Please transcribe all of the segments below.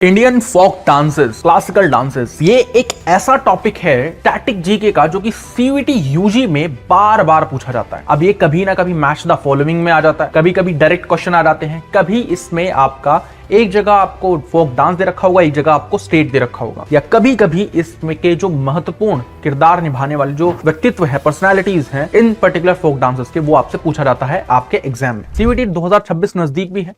Indian folk dances, classical dances, ये एक ऐसा टॉपिक है स्टैटिक जीके का जो कि सीवीटी यूजी में बार बार पूछा जाता है। अब ये कभी ना कभी मैच द फॉलोइंग में आ जाता है, कभी कभी डायरेक्ट क्वेश्चन आ जाते हैं, कभी इसमें आपका एक जगह आपको फोक डांस दे रखा होगा, एक जगह आपको स्टेट दे रखा होगा, या कभी कभी इसमें के जो महत्वपूर्ण किरदार निभाने वाले जो व्यक्तित्व है, पर्सनैलिटीज हैं इन पर्टिकुलर फोक डांसेस के, वो आपसे पूछा जाता है आपके एग्जाम में। सीवीटी 2026 नजदीक भी है,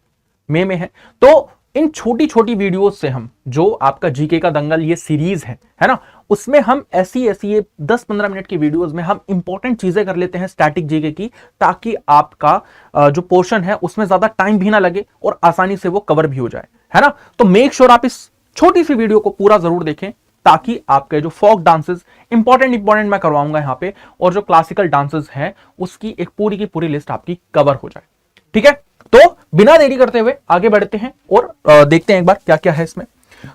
मई में है, तो इन छोटी छोटी वीडियोस से हम जो आपका जीके का दंगल ये सीरीज है ना, उसमें हम ऐसी ये 10-15 मिनट की वीडियोस में हम इंपॉर्टेंट चीजें कर लेते हैं स्टैटिक जीके की, ताकि आपका जो पोर्शन है उसमें ज्यादा टाइम भी ना लगे और आसानी से वो कवर भी हो जाए, है ना। तो मेक श्योर आप इस छोटी सी वीडियो को पूरा जरूर देखें, ताकि आपके जो फोक डांसेस इंपॉर्टेंट मैं करवाऊंगा यहाँ पे, और जो क्लासिकल डांसेस हैं उसकी एक पूरी की पूरी लिस्ट आपकी कवर हो जाए। ठीक है, तो बिना देरी करते हुए आगे बढ़ते हैं और देखते हैं एक बार क्या क्या है इसमें।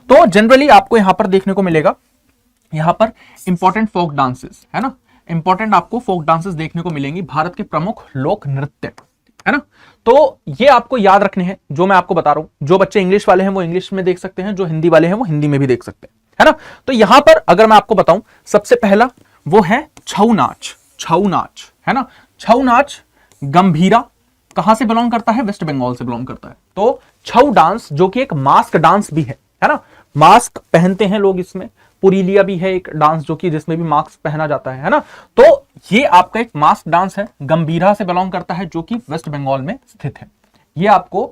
तो जनरली आपको यहां पर देखने को मिलेगा, यहां पर इंपॉर्टेंट फोक डांसेस है ना, इंपॉर्टेंट आपको फोक डांसेस देखने को मिलेंगी, भारत के प्रमुख लोक नृत्य, है ना। तो ये आपको याद रखने हैं जो मैं आपको बता रहा हूं। जो बच्चे इंग्लिश वाले हैं वो इंग्लिश में देख सकते हैं, जो हिंदी वाले हैं वो हिंदी में भी देख सकते हैं, है ना। तो यहां पर अगर मैं आपको बताऊं, सबसे पहला वो है छऊ नाच, है ना। छऊ नाच गंभीरा कहां से बिलोंग करता है? वेस्ट बंगाल से बिलोंग करता है। तो छऊ डांस जो कि एक मास्क डांस भी है ना, मास्क पहनते हैं लोग इसमें। पुरीलिया भी है एक डांस जो कि जिसमें भी मास्क पहना जाता है ना। तो ये आपका एक मास्क डांस है, गंभीरा से बिलोंग करता है, जो कि वेस्ट बंगाल में स्थित है। ये आपको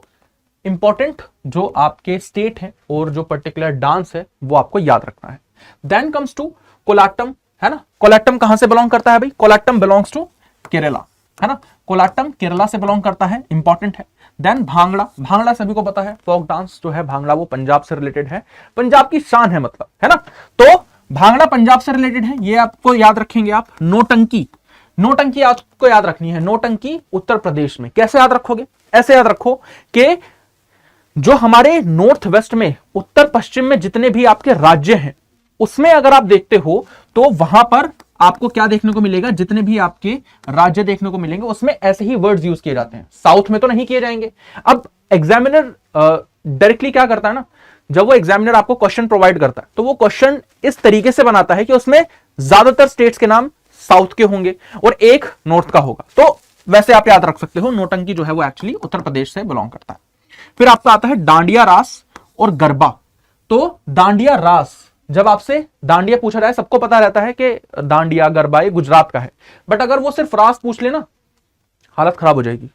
इंपॉर्टेंट जो आपके स्टेट है और जो पर्टिकुलर डांस है वो आपको याद रखना है। देन कम्स टू कोलाटम, है ना। कोलाटम कहां से बिलोंग करता है भाई? कोलाटम बिलोंग्स टू केरला, है ना। कोलाटम केरला से बिलोंग करता है, इंपॉर्टेंट है। देन भांगड़ा, भांगड़ा सभी को पता है, फोक डांस जो है भांगड़ा वो पंजाब से रिलेटेड है, पंजाब की शान है मतलब, है ना। तो भांगड़ा पंजाब से रिलेटेड है, ये आपको याद रखेंगे आप। नौटंकी, नौटंकी आपको याद रखनी है, नौटंकी उत्तर प्रदेश में। कैसे याद रखोगे? ऐसे याद रखो कि जो हमारे नॉर्थ वेस्ट में, उत्तर पश्चिम में जितने भी आपके राज्य हैं, उसमें अगर आप देखते हो तो वहां पर आपको क्या देखने को मिलेगा, जितने भी आपके राज्य देखने को मिलेंगे उसमें ऐसे ही वर्ड्स यूज किए जाते हैं। साउथ में तो नहीं किए जाएंगे। अब एग्जामिनर डायरेक्टली क्या करता है ना, जब वो एग्जामिनर आपको क्वेश्चन प्रोवाइड करता है तो वो क्वेश्चन इस तरीके से बनाता है कि उसमें ज्यादातर स्टेट्स के नाम साउथ के होंगे और एक नॉर्थ का होगा। तो वैसे आप याद रख सकते हो, नौटंकी जो है वो एक्चुअली उत्तर प्रदेश से बिलोंग करता है। फिर आपका आता है डांडिया रास और गरबा। तो डांडिया रास, जब आपसे डांडिया पूछा जाए, सबको पता रहता है कि डांडिया गरबा ये गुजरात का है, बट अगर वो सिर्फ रास पूछ ले ना, हालत खराब हो जाएगी।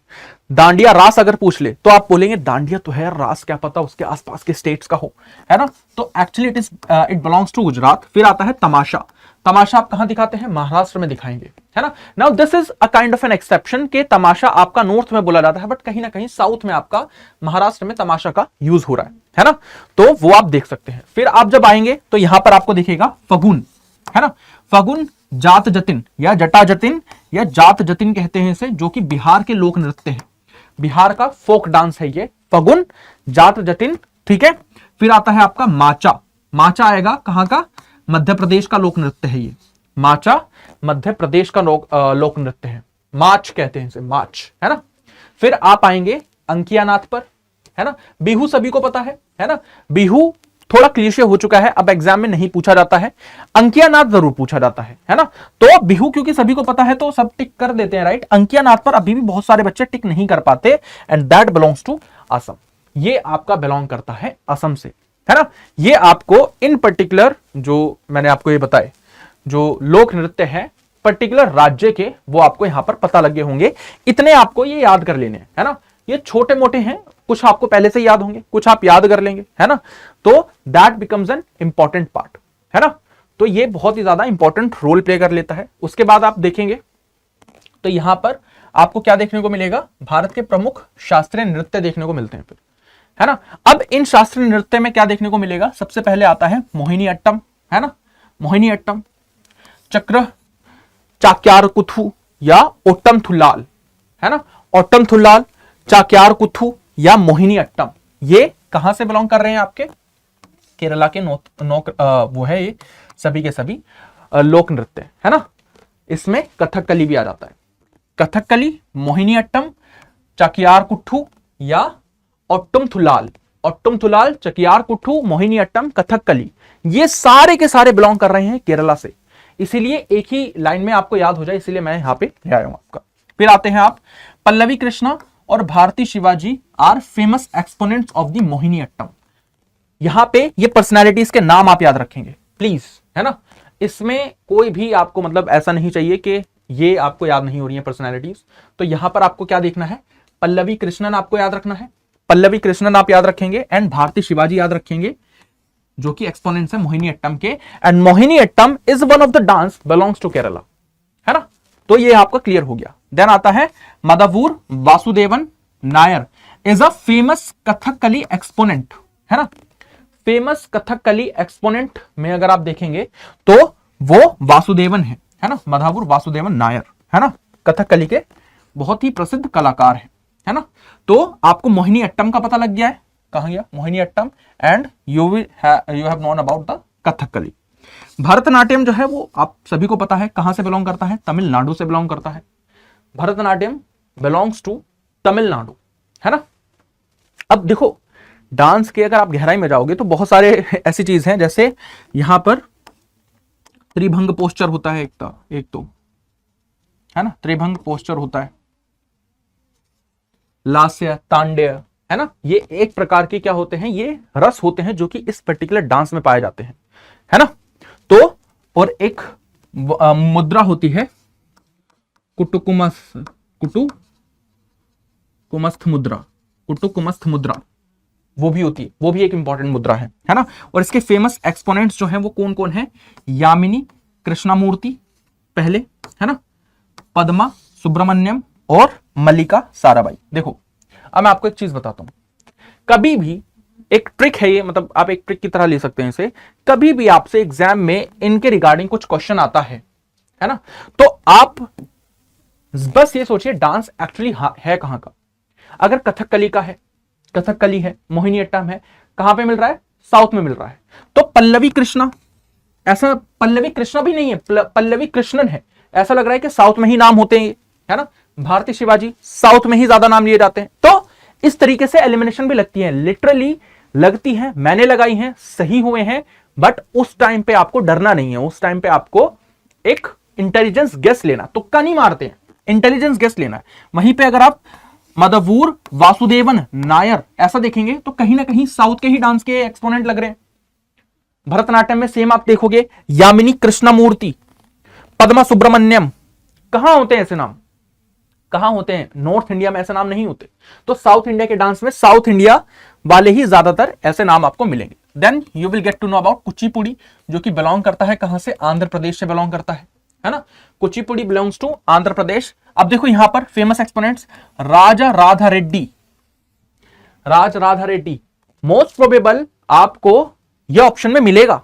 डांडिया रास अगर पूछ ले तो आप बोलेंगे डांडिया तो है, रास क्या पता उसके आसपास के स्टेट्स का हो, है ना। तो actually it belongs to Gujarat. फिर आता है तमाशा। तमाशा आप कहां दिखाते हैं? महाराष्ट्र में दिखाएंगे, है ना। Now this is a kind of an exception के तमाशा आपका नॉर्थ में बोला जाता है, बट कहीं ना कहीं साउथ में आपका महाराष्ट्र में तमाशा का यूज हो रहा है ना। तो वो आप देख सकते हैं। फिर आप जब आएंगे तो यहां पर आपको दिखेगा फगुन, है ना। फगुन जात जतिन या जटा जतिन या जात जतिन कहते हैं इसे, जो कि बिहार के लोक नृत्य है, बिहार का फोक डांस है ये फगुन जात जतिन, ठीक है। फिर आता है आपका माचा। माचा आएगा कहां का? मध्य प्रदेश का लोक नृत्य है ये। माचा मध्य प्रदेश का लोक नृत्य है, माच कहते हैं इसे, माच, है ना। फिर आप आएंगे अंकिया नाथ पर, है ना। बिहू सभी को पता है ना। बिहू थोड़ा क्लीशे हो चुका है, अब एग्जाम में नहीं पूछा जाता है, अंकिया नाथ जरूर पूछा जाता है ना। तो बिहू क्योंकि सभी को पता है तो सब टिक कर देते हैं, राइट। अंकिया नाथ पर अभी भी बहुत सारे बच्चे टिक नहीं कर पाते, and that belongs to Assam. ये आपका बिलोंग करता है असम से, है ना। ये आपको इन पर्टिकुलर जो मैंने आपको ये बताए जो लोक नृत्य है पर्टिकुलर राज्य के, वो आपको यहां पर पता लगे होंगे। इतने आपको ये याद कर लेने हैं, है ना। ये छोटे मोटे हैं, कुछ आपको पहले से याद होंगे, कुछ आप याद कर लेंगे, है ना। तो that becomes an important part, है ना। तो ये बहुत ही ज्यादा इंपॉर्टेंट रोल प्ले कर लेता है। उसके बाद आप देखेंगे तो यहां पर आपको क्या देखने को मिलेगा? भारत के प्रमुख शास्त्रीय नृत्य देखने को मिलते हैं फिर, है ना। अब इन शास्त्रीय नृत्य में क्या देखने को मिलेगा? सबसे पहले आता है मोहिनी अट्टम, है ना। मोहिनी अट्टम, चक्र चाक्यार कुथु या ओट्टम थुल्लाल, है ना। ओट्टम थुल्लाल, चाक्यार कुथु या मोहिनी अट्टम, ये कहां से बिलोंग कर रहे हैं? आपके केरला के वो है ये सभी के सभी लोक नृत्य, है ना। इसमें कथकली भी आ जाता है। कथकली, मोहिनी अट्टम, चाक्यार कुथु या ओट्टम थुल्लाल, ओट्टुम तुलाल, चकियार कुट्टू, मोहिनी अट्टम, कथकली, ये सारे के सारे बिलोंग कर रहे हैं केरला से। इसीलिए एक ही लाइन में आपको याद हो जाए, इसीलिए मैं यहां पे ले आया हूं आपका। फिर आते हैं आप, पल्लवी कृष्णा और Bharati Shivaji are famous exponents of the Mohini Attam. यहां पे ये पर्सनैलिटीज के नाम आप याद रखेंगे प्लीज, है ना। इसमें कोई भी आपको मतलब ऐसा नहीं चाहिए कि ये आपको याद नहीं हो रही है पर्सनैलिटीज। तो यहां पर आपको क्या देखना है, पल्लवी कृष्णन आपको याद रखना है, पल्लवी कृष्णन आप याद रखेंगे एंड भारती शिवाजी याद रखेंगे, जो कि एक्सपोनेंट्स है मोहिनी अट्टम के। And Mohini Attam is one of the dance belongs to Kerala, है ना। तो ये आपका क्लियर हो गया। देन आता है Madavur Vasudevan Nair is a famous Kathakali exponent, है ना। फेमस कथकली एक्सपोनेंट में अगर आप देखेंगे तो वो वासुदेवन है ना, मदावूर वासुदेवन नायर, है ना, कथकली के बहुत ही प्रसिद्ध कलाकार है ना। तो आपको मोहिनी अट्टम का पता लग गया है, कहां गया Mohini Attam, and you have known about the Kathakali. Bharatanatyam जो है वो आप सभी को पता है कहां से बिलोंग करता है, तमिलनाडु से बिलोंग करता है। भरतनाट्यम बिलोंग्स टू तमिलनाडु, है ना। अब देखो डांस के अगर आप गहराई में जाओगे तो बहुत सारे ऐसी चीज हैं, जैसे यहां पर त्रिभंग पोस्चर होता है एक तो है ना, त्रिभंग पोस्चर होता है, लास्य, तांड्य, है ना। ये एक प्रकार के क्या होते हैं, ये रस होते हैं जो कि इस पर्टिकुलर डांस में पाए जाते हैं, है ना। तो और एक मुद्रा होती है कुटुकुमस्थ मुद्रा, वो भी होती है, वो भी एक इंपॉर्टेंट मुद्रा है ना। और इसके फेमस एक्सपोनेंट्स जो हैं वो कौन कौन है, यामिनी कृष्णमूर्ति पहले, है ना, पद्मा सुब्रमण्यम और मल्लिका साराभाई। देखो अब मैं आपको एक चीज बताता हूं, कभी भी एक ट्रिक है ये, मतलब आप एक ट्रिक की तरह ले सकते हैं इसे, कभी भी आपसे एग्जाम में इनके रिगार्डिंग कुछ क्वेश्चन आता है ना, तो आप बस ये सोचिए डांस एक्चुअली है कहां का। अगर कथकली है, मोहिनी अट्टम है, कहां पे मिल रहा है, साउथ में मिल रहा है। तो पल्लवी कृष्णा, ऐसा पल्लवी कृष्णा भी नहीं है, पल्लवी कृष्णन है, ऐसा लग रहा है कि साउथ में ही नाम होते हैं, है ना। भारती शिवाजी, साउथ में ही ज्यादा नाम लिए जाते हैं। तो इस तरीके से एलिमिनेशन भी लगती है, लिटरली लगती है, मैंने लगाई है, सही हुए हैं। बट उस टाइम पे आपको डरना नहीं है, उस टाइम पे आपको एक इंटेलिजेंस गेस लेना, तुक्का नहीं मारते हैं, इंटेलिजेंस गेस लेना है। वहीं पे अगर आप मदावूर वासुदेवन नायर ऐसा देखेंगे तो कहीं ना कहीं साउथ के ही डांस के एक्सपोनेंट लग रहे हैं। भरतनाट्यम में सेम आप देखोगे, यामिनी कृष्णमूर्ति, पद्मा सुब्रमण्यम, कहां होते हैं ऐसे नाम, कहां होते हैं, नॉर्थ इंडिया में ऐसे नाम नहीं होते। तो साउथ इंडिया के डांस में साउथ इंडिया वाले ही ज्यादातर ऐसे नाम आपको मिलेंगे। Then you will get to know about Kuchipudi, जो कि बिलोंग करता है कहां से, आंध्र प्रदेश से बिलोंग करता है ना। Kuchipudi belongs to Andhra Pradesh. अब देखो यहां पर फेमस एक्सपोनेंट्स, राज राधा रेड्डी, मोस्ट प्रोबेबल आपको यह ऑप्शन में मिलेगा,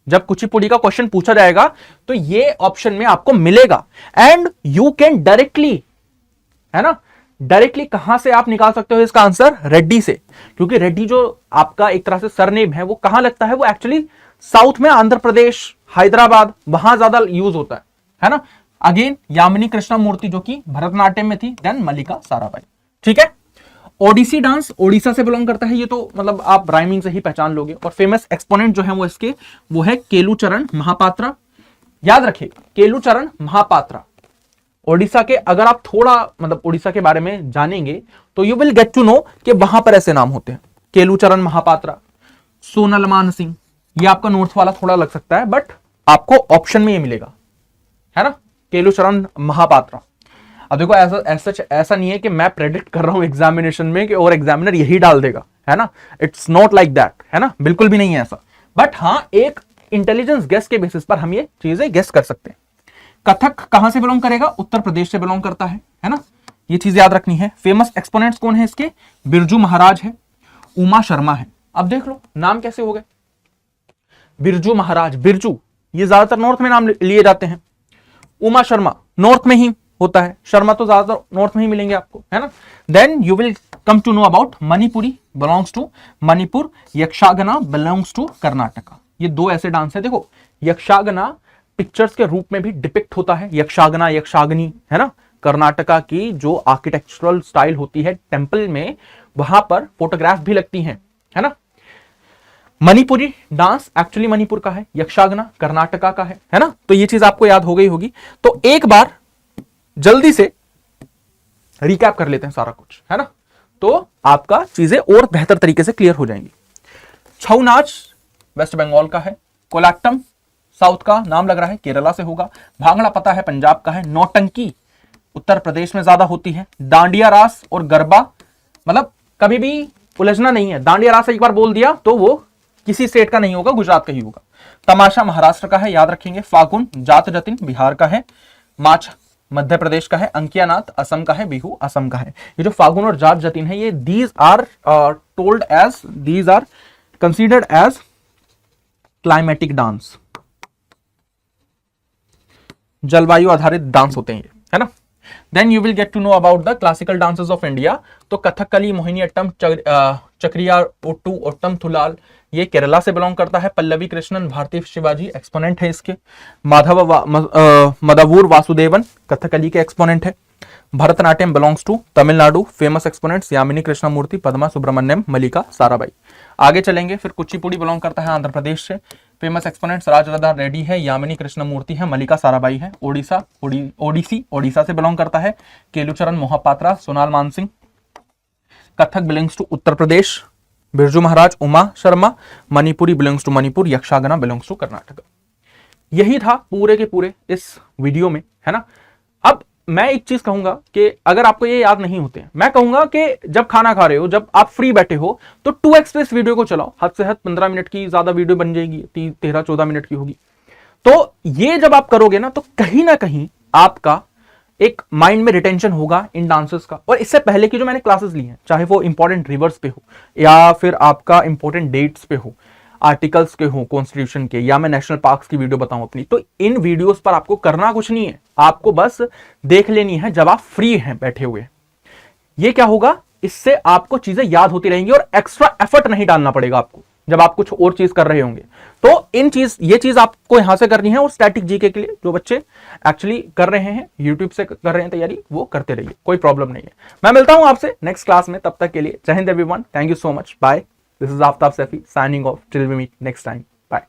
जब कुचिपुड़ी का क्वेश्चन पूछा जाएगा तो ये ऑप्शन में आपको मिलेगा। एंड यू कैन डायरेक्टली, है ना, डायरेक्टली कहां से आप निकाल सकते हो इसका आंसर, रेड्डी से, क्योंकि रेड्डी जो आपका एक तरह से सरनेम है वो कहां लगता है, वो एक्चुअली साउथ में आंध्र प्रदेश, हैदराबाद, वहां ज्यादा यूज होता है ना। अगेन यामिनी कृष्णमूर्ति जो कि भरतनाट्यम में थी, देन मल्लिका साराभाई, ठीक है। ओडिसी डांस ओडिशा से बिलोंग करता है, ये तो मतलब आप राइमिंग से ही पहचान लोगे। और फेमस एक्सपोनेंट जो है वो इसके, वो है केलुचरण महापात्रा। याद रखिए केलुचरण महापात्रा, ओडिशा के, अगर आप थोड़ा मतलब ओडिशा के बारे में जानेंगे तो you will get to know कि वहां पर ऐसे नाम होते हैं, केलुचरण महापात्रा, सोनल मान सिंह। ये आपका नॉर्थ वाला थोड़ा लग सकता है, बट आपको ऑप्शन में ये मिलेगा, है ना, केलुचरण महापात्रा। अब देखो ऐसा नहीं है कि मैं प्रेडिक्ट कर रहा हूं एग्जामिनेशन में कि और एग्जामिनर यही डाल देगा, है ना, इट्स नॉट लाइक दैट, है ना, बिल्कुल भी नहीं है ऐसा। बट हां एक इंटेलिजेंस गेस के बेसिस पर हम ये चीजें गेस कर सकते हैं। कथक कहां से बिलोंग करेगा, उत्तर प्रदेश से बिलोंग करता है ना, ये चीज याद रखनी है। फेमस एक्सपोनेंट्स कौन है इसके, बिरजू महाराज है, उमा शर्मा है। अब देख लो नाम कैसे हो गए, बिरजू महाराज, बिरजू ये ज्यादातर नॉर्थ में नाम लिए जाते हैं, उमा शर्मा नॉर्थ में ही होता है, शर्मा तो ज्यादातर नॉर्थ में ही मिलेंगे आपको, है ना। Then you will come to know about Manipuri, belongs to Manipur, Yakshagana belongs to Karnataka. ये दो ऐसे डांस है, देखो यक्षागना पिक्चर्स के रूप में भी डिपिक्ट होता है, यक्षागना, यक्षाग्नि, है ना। कर्नाटका की जो आर्किटेक्चरल स्टाइल होती है टेंपल में, वहां पर फोटोग्राफ भी लगती हैं, है ना। मणिपुरी डांस एक्चुअली मणिपुर का है, यक्षागना कर्नाटका का है ना। तो ये चीज आपको याद हो गई होगी। तो एक बार जल्दी से रिकैप कर लेते हैं सारा कुछ, है ना, तो आपका चीजें और बेहतर तरीके से क्लियर हो जाएंगी। छऊ नाच वेस्ट बंगाल का है, कोलाट्टम साउथ का नाम लग रहा है केरला से होगा, भांगड़ा पता है पंजाब का है, नौटंकी उत्तर प्रदेश में ज्यादा होती है, डांडिया रास और गरबा, मतलब कभी भी उलझना नहीं है, डांडिया रास एक बार बोल दिया तो वो किसी स्टेट का नहीं होगा, गुजरात का ही होगा। तमाशा महाराष्ट्र का है, याद रखेंगे। फागुन जात जतिन बिहार का है, मार्च मध्य प्रदेश का है, अंकिया नाथ असम का है, बिहू असम का है। ये जो फागुन और जाट जतिन है, ये these are considered as climatic dance, जलवायु आधारित डांस होते हैं ये, है ना। Then you will get to know about the classical dances of India. तो कथकली, मोहिनी अट्टम, चक्रिया, ओट्टू, ओट्टम थुलाल, ये केरला से बिलोंग करता है। पल्लवी कृष्णन, भारतीय शिवाजी एक्सपोनेंट है इसके। मदावूर वासुदेवन कथकली के एक्सपोनेंट है। Bharatanatyam belongs to Tamil Nadu, famous exponents Yamini Krishnamurthy, Padma Subrahmanyam, Mallika Sarabhai. आगे चलेंगे, फिर कुचिपुड़ी बिलोंग करता है आंध्र प्रदेश से, फेमस एक्सपोनेंट्स राजराधा रेड्डी है, यामिनी कृष्णमूर्ति है, मलिका साराबाई है। ओडिसा से बिलोंग करता है Kelucharan Mohapatra, Sonal Mansingh. Kathak belongs to Uttar Pradesh, Birju Maharaj, Uma Sharma. Manipuri belongs to Manipur, Yakshagana belongs to Karnataka. यही था पूरे के पूरे इस वीडियो में, है ना। अब मैं एक चीज कहूंगा कि अगर आपको ये याद नहीं होते, मैं कहूंगा कि जब खाना खा रहे हो, जब आप फ्री बैठे हो, तो 2x पे इस वीडियो को चलाओ। हद से हद 15 मिनट की ज्यादा वीडियो बन जाएगी, 13-14 मिनट की होगी। तो ये जब आप करोगे ना, तो कहीं ना कहीं आपका एक माइंड में रिटेंशन होगा इन डांसेस का। और इससे पहले की जो मैंने क्लासेस ली हैं, चाहे वो इंपॉर्टेंट रिवर्स पे हो या फिर आपका इंपॉर्टेंट डेट्स पे हो, आर्टिकल्स के हो कॉन्स्टिट्यूशन के, या मैं नेशनल पार्क्स की वीडियो बताऊं अपनी, तो इन वीडियोस पर आपको करना कुछ नहीं है, आपको बस देख लेनी है जब आप फ्री हैं बैठे हुए। ये क्या होगा, इससे आपको चीजें याद होती रहेंगी और एक्स्ट्रा एफर्ट नहीं डालना पड़ेगा आपको जब आप कुछ और चीज कर रहे होंगे। तो ये चीज आपको यहां से करनी है। और स्टैटिक जीके के लिए जो बच्चे एक्चुअली कर रहे हैं, यूट्यूब से कर रहे हैं तैयारी, वो करते रहिए, कोई प्रॉब्लम नहीं है। मैं मिलता हूं आपसे नेक्स्ट क्लास में, तब तक के लिए जय हिंद everyone, thank you so much, bye. This is Aftab Safi signing off till we meet next time. Bye.